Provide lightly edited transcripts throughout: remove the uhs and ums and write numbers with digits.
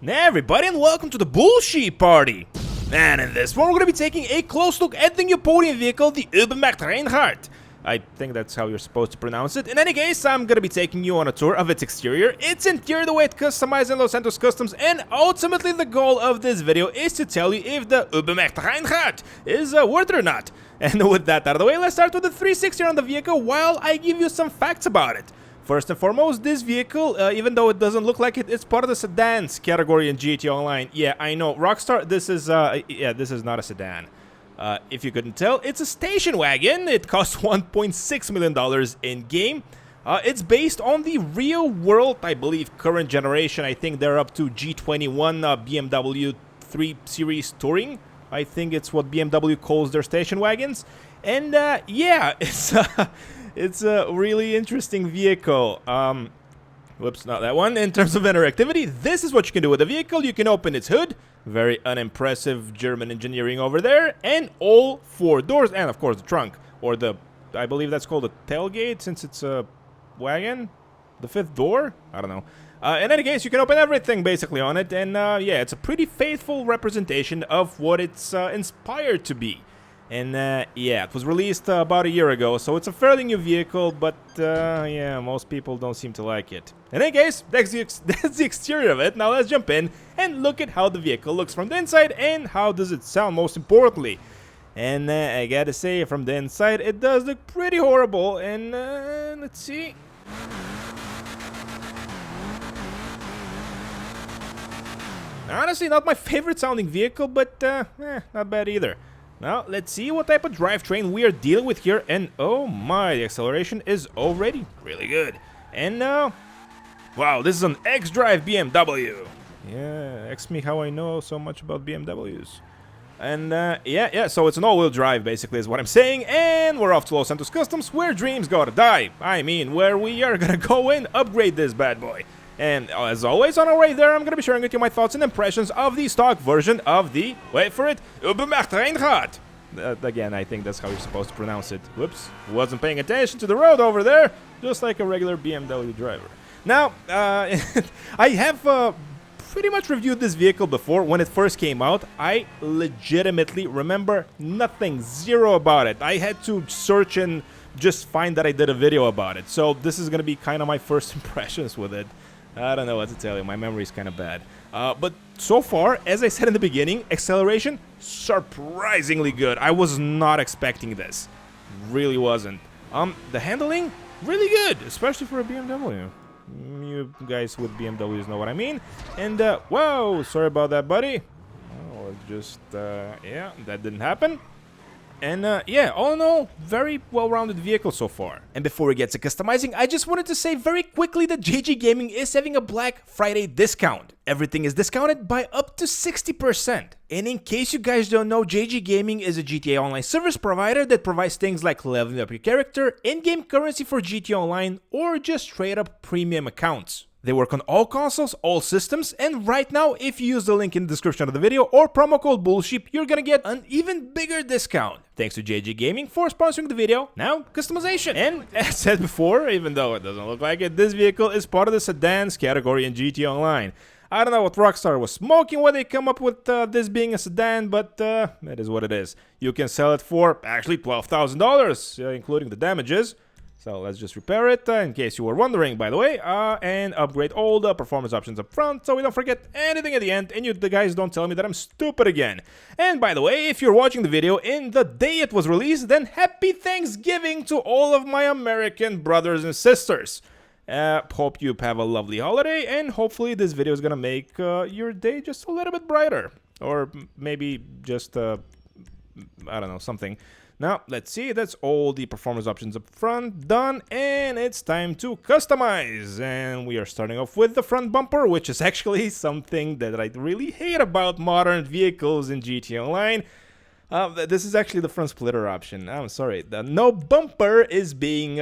Hey everybody, and welcome to the bullshit party! And in this one we're gonna be taking a close look at the new podium vehicle, the Ubermacht Rhinehart. I think that's how you're supposed to pronounce it. In any case, I'm gonna be taking you on a tour of its exterior, its interior, the way it's customized in Los Santos Customs, and ultimately the goal of this video is to tell you if the Ubermacht Rhinehart is worth it or not. And with that out of the way, let's start with the 360 on the vehicle while I give you some facts about it. First and foremost, this vehicle, even though it doesn't look like it, it's part of the sedans category in GTA Online. Yeah, I know, Rockstar, this is not a sedan. If you couldn't tell, it's a station wagon. It costs $1.6 million in-game. It's based on the real-world, I believe, current generation. I think they're up to G21 BMW 3 Series Touring. I think it's what BMW calls their station wagons. And, yeah, it's a really interesting vehicle. Whoops, not that one. In terms of interactivity, this is what you can do with the vehicle. You can open its hood. Very unimpressive German engineering over there. And all four doors. And, of course, the trunk. Or the, I believe that's called a tailgate since it's a wagon. The fifth door? I don't know. In any case, you can open everything basically on it. And, yeah, it's a pretty faithful representation of what it's inspired to be. And, yeah, it was released about a year ago, so it's a fairly new vehicle, but, yeah, most people don't seem to like it. In any case, that's the exterior of it. Now let's jump in and look at how the vehicle looks from the inside and how does it sound, most importantly. And, I gotta say, from the inside, it does look pretty horrible, and, let's see. Honestly, not my favorite sounding vehicle, but, not bad either. Now, let's see what type of drivetrain we are dealing with here, and oh my, the acceleration is already really good. And wow, this is an X-Drive BMW. Yeah, ask me how I know so much about BMWs. And yeah, so it's an all-wheel drive, basically, is what I'm saying, and we're off to Los Santos Customs, where dreams gotta die. I mean, where we are gonna go and upgrade this bad boy. And as always, on our way there, I'm going to be sharing with you my thoughts and impressions of the stock version of the, wait for it, Ubermacht Rhinehart. Again, I think that's how you're supposed to pronounce it. Whoops, wasn't paying attention to the road over there, just like a regular BMW driver. Now, I have pretty much reviewed this vehicle before. When it first came out, I legitimately remember nothing, zero about it. I had to search and just find that I did a video about it. So this is going to be kind of my first impressions with it. I don't know what to tell you, my memory is kind of bad. But so far, as I said in the beginning, acceleration, surprisingly good. I was not expecting this. Really wasn't. The handling, really good, especially for a BMW. You guys with BMWs know what I mean. And, whoa, sorry about that, buddy. Oh, just, yeah, that didn't happen. And, yeah, all in all, very well-rounded vehicle so far. And before we get to customizing, I just wanted to say very quickly that JG Gaming is having a Black Friday discount. Everything is discounted by up to 60%. And in case you guys don't know, JG Gaming is a GTA Online service provider that provides things like leveling up your character, in-game currency for GTA Online, or just straight-up premium accounts. They work on all consoles, all systems, and right now, if you use the link in the description of the video or promo code BULLSHIT, you're gonna get an even bigger discount. Thanks to JG Gaming for sponsoring the video. Now, customization. And as said before, even though it doesn't look like it, this vehicle is part of the sedans category in GTA Online. I don't know what Rockstar was smoking when they come up with this being a sedan, but it is what it is. You can sell it for, actually, $12,000, including the damages. So let's just repair it, in case you were wondering, by the way, and upgrade all the performance options up front, so we don't forget anything at the end, and the guys don't tell me that I'm stupid again. And by the way, if you're watching the video in the day it was released, then happy Thanksgiving to all of my American brothers and sisters. Hope you have a lovely holiday, and hopefully this video is gonna make your day just a little bit brighter. Or maybe just, I don't know, something. Now, let's see, that's all the performance options up front done, and it's time to customize. And we are starting off with the front bumper, which is actually something that I really hate about modern vehicles in GTA Online. This is actually the front splitter option. I'm sorry, the no bumper is being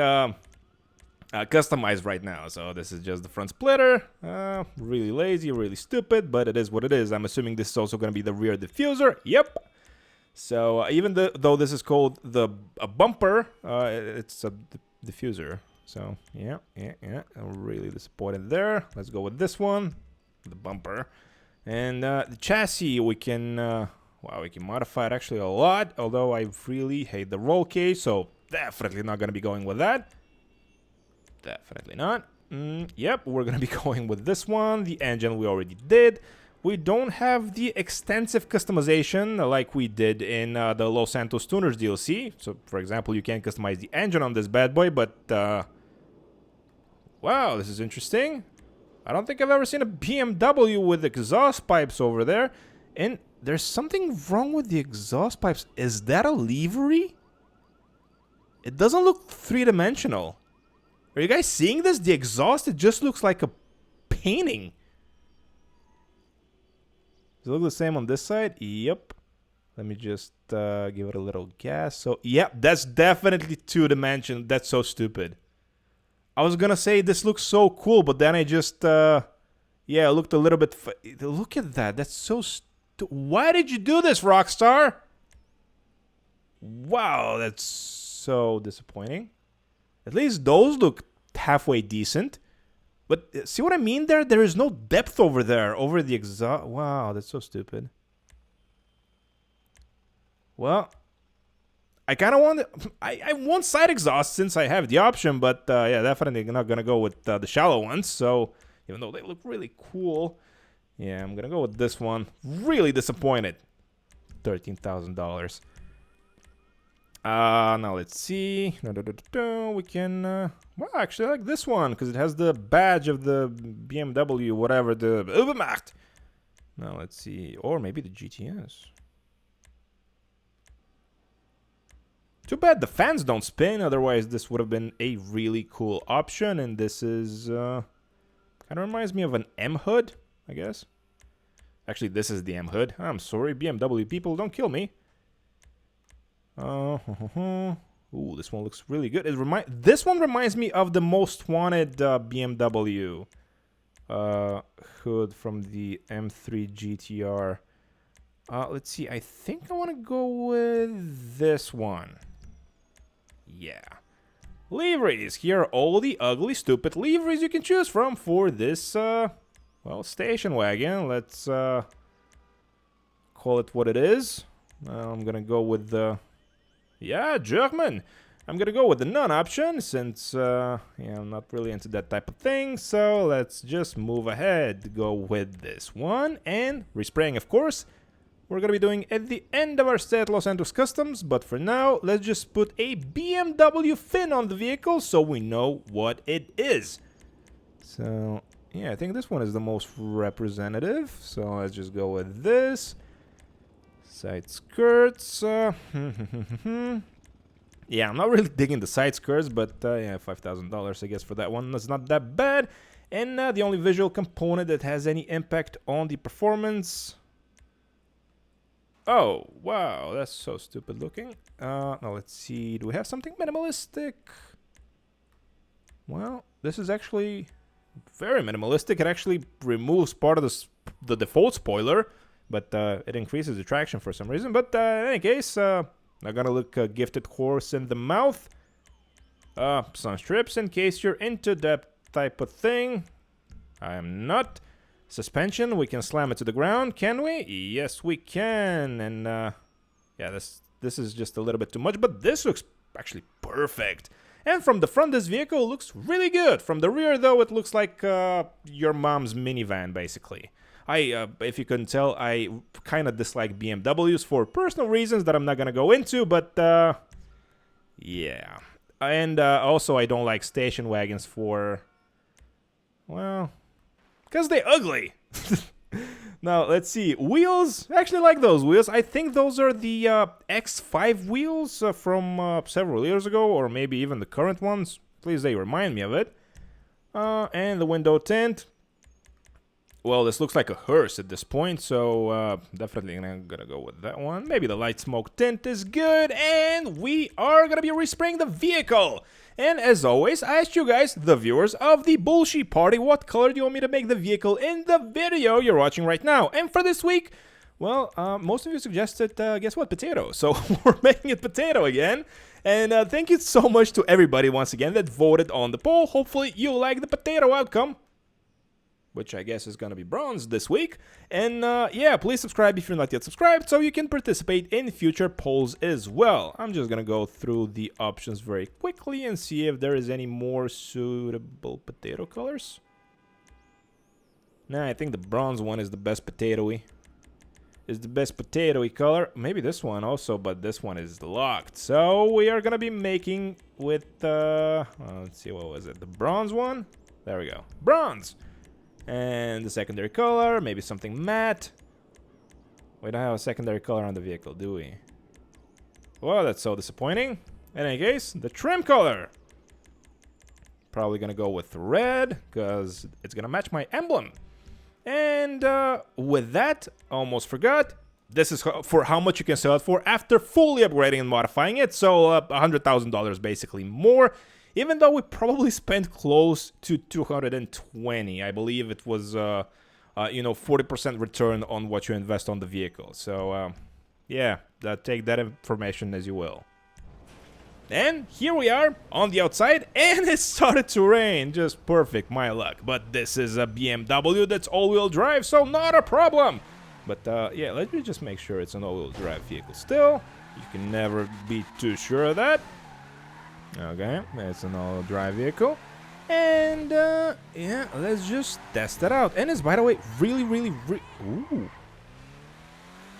customized right now. So this is just the front splitter. Really lazy, really stupid, but it is what it is. I'm assuming this is also going to be the rear diffuser. Yep. So even though this is called a bumper, it's a diffuser. So yeah, I'm really disappointed there. Let's go with this one, the bumper. And the chassis, we can, wow, we can modify it actually a lot. Although I really hate the roll cage, so definitely not going to be going with that. Definitely not. Yep, we're going to be going with this one. The engine we already did. We don't have the extensive customization like we did in the Los Santos Tuners DLC. So, for example, you can customize the engine on this bad boy, but... wow, this is interesting. I don't think I've ever seen a BMW with exhaust pipes over there. And there's something wrong with the exhaust pipes. Is that a livery? It doesn't look three-dimensional. Are you guys seeing this? The exhaust, it just looks like a painting. Does it look the same on this side? Yep. Let me just give it a little gas. So, yep, that's definitely two-dimensional. That's so stupid. I was gonna say this looks so cool, but then I just, yeah, it looked a little bit... Look at that. That's so why did you do this, Rockstar? Wow, that's so disappointing. At least those look halfway decent. But see what I mean there? There is no depth over there, over the exhaust. Wow, that's so stupid. Well, I kind of want... I want side exhaust since I have the option, but yeah, definitely not going to go with the shallow ones. So, even though they look really cool, yeah, I'm going to go with this one. Really disappointed. $13,000. Now let's see. We can... well, actually, I like this one because it has the badge of the BMW, whatever, the Ubermacht. Now let's see. Or maybe the GTS. Too bad the fans don't spin, otherwise this would have been a really cool option. And this is, kind of reminds me of an M hood, I guess. Actually, this is the M hood. I'm sorry, BMW people, don't kill me. Ooh, this one looks really good. This one reminds me of the Most Wanted BMW hood from the M3 GTR. Let's see, I think I want to go with this one. Yeah. Liveries. Here are all the ugly, stupid liveries you can choose from for this, well, station wagon. Let's call it what it is. I'm gonna go with the... Yeah, German. I'm gonna go with the none option since, yeah, I'm not really into that type of thing. So let's just move ahead. Go with this one. And respraying, of course, we're gonna be doing at the end of our stay at Los Santos Customs. But for now, let's just put a BMW fin on the vehicle so we know what it is. So, yeah, I think this one is the most representative. So let's just go with this. Side skirts. Yeah, I'm not really digging the side skirts, but yeah, $5,000 I guess for that one. That's not that bad. And the only visual component that has any impact on the performance. Oh, wow, that's so stupid looking. Now let's see. Do we have something minimalistic? Well, this is actually very minimalistic. It actually removes part of the default spoiler. But it increases the traction for some reason. But in any case, I'm gonna look a gifted horse in the mouth. Some strips in case you're into that type of thing. I am not. Suspension, we can slam it to the ground, can we? Yes, we can. And yeah, this is just a little bit too much. But this looks actually perfect. And from the front, this vehicle looks really good. From the rear, though, it looks like your mom's minivan, basically. If you couldn't tell, I kind of dislike BMWs for personal reasons that I'm not going to go into, but, yeah. And also, I don't like station wagons for, well, because they're ugly. Now, let's see. Wheels, I actually like those wheels. I think those are the X5 wheels from several years ago, or maybe even the current ones. Please, they remind me of it. And the window tint. Well, this looks like a hearse at this point, so definitely gonna go with that one. Maybe the light smoke tint is good, and we are gonna be respraying the vehicle. And as always, I asked you guys, the viewers of the Bullshit Party, what color do you want me to make the vehicle in the video you're watching right now? And for this week, well, most of you suggested, guess what, potato. So we're making it potato again. And thank you so much to everybody once again that voted on the poll. Hopefully you like the potato outcome. which I guess is gonna be bronze this week. And yeah, please subscribe if you're not yet subscribed, so you can participate in future polls as well. I'm just gonna go through the options very quickly and see if there is any more suitable potato colors. Nah, I think the bronze one is the best potatoey. Is the best potatoey color. Maybe this one also, but this one is locked. So we are gonna be making with let's see, what was it? The bronze one? There we go. Bronze! And the secondary color, maybe something matte. We don't have a secondary color on the vehicle, do we? Well, that's so disappointing. In any case, the trim color. Probably gonna go with red, because it's gonna match my emblem. And with that, almost forgot, this is for how much you can sell it for after fully upgrading and modifying it. So $100,000 basically more. Even though we probably spent close to 220, I believe it was, you know, 40% return on what you invest on the vehicle. So, yeah, take that information as you will. And here we are on the outside, and it started to rain. Just perfect, my luck. But this is a BMW that's all-wheel drive, so not a problem. But, yeah, let me just make sure it's an all-wheel drive vehicle still. You can never be too sure of that. Okay, it's an all-wheel drive vehicle. And, yeah, let's just test it out. And it's, by the way, really... Ooh.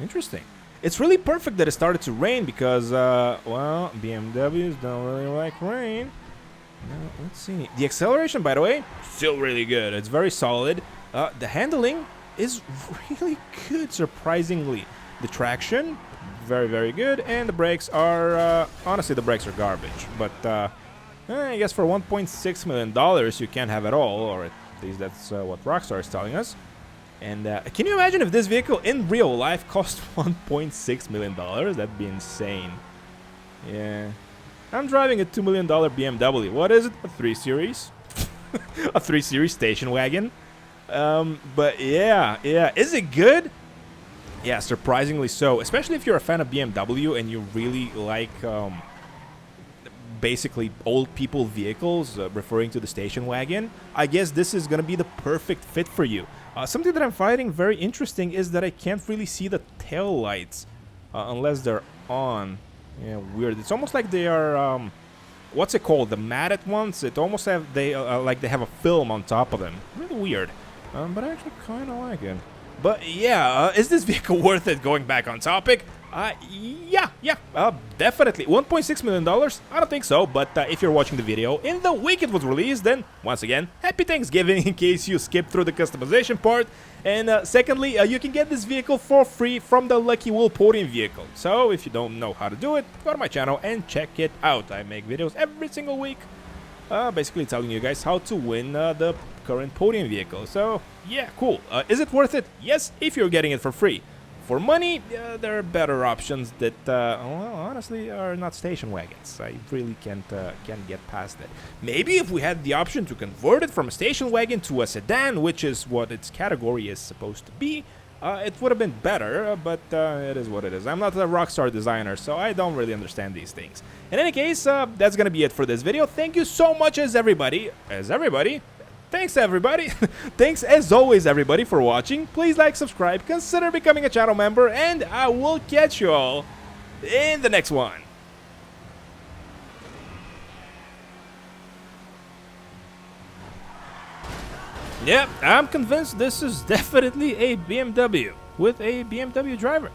Interesting. It's really perfect that it started to rain because, well, BMWs don't really like rain. Now, let's see. The acceleration, by the way, still really good. It's very solid. The handling is really good, surprisingly. The traction, very good, and the brakes are honestly, the brakes are garbage, but I guess for $1.6 million you can't have it all, or at least that's what Rockstar is telling us. And can you imagine if this vehicle in real life cost $1.6 million? That'd be insane. Yeah, I'm driving a $2 million BMW. What is it? A 3 Series? A 3 Series station wagon. But yeah, is it good? Yeah, surprisingly so, especially if you're a fan of BMW and you really like basically old people vehicles, referring to the station wagon. I guess this is gonna be the perfect fit for you. Something that I'm finding very interesting is that I can't really see the tail lights unless they're on. Yeah, weird. It's almost like they are what's it called, the matted ones. It almost have like they have a film on top of them. Really weird, but I actually kind of like it. But yeah, is this vehicle worth it? Going back on topic, yeah, definitely. $1.6 million? I don't think so, but if you're watching the video in the week it was released, then once again, happy Thanksgiving in case you skipped through the customization part. And secondly, you can get this vehicle for free from the Lucky Wheel Podium vehicle. So if you don't know how to do it, go to my channel and check it out. I make videos every single week, basically telling you guys how to win the current Podium vehicle. So yeah, cool. Is it worth it? Yes, if you're getting it for free. For money, there are better options that, well, honestly, are not station wagons. I really can't get past it. Maybe if we had the option to convert it from a station wagon to a sedan, which is what its category is supposed to be, it would have been better, but it is what it is. I'm not a Rockstar designer, so I don't really understand these things. In any case, that's gonna be it for this video. Thank you so much as everybody. Thanks everybody. Thanks as always everybody for watching. Please like, subscribe, consider becoming a channel member, and I will catch you all in the next one. Yep, I'm convinced this is definitely a BMW with a BMW driver.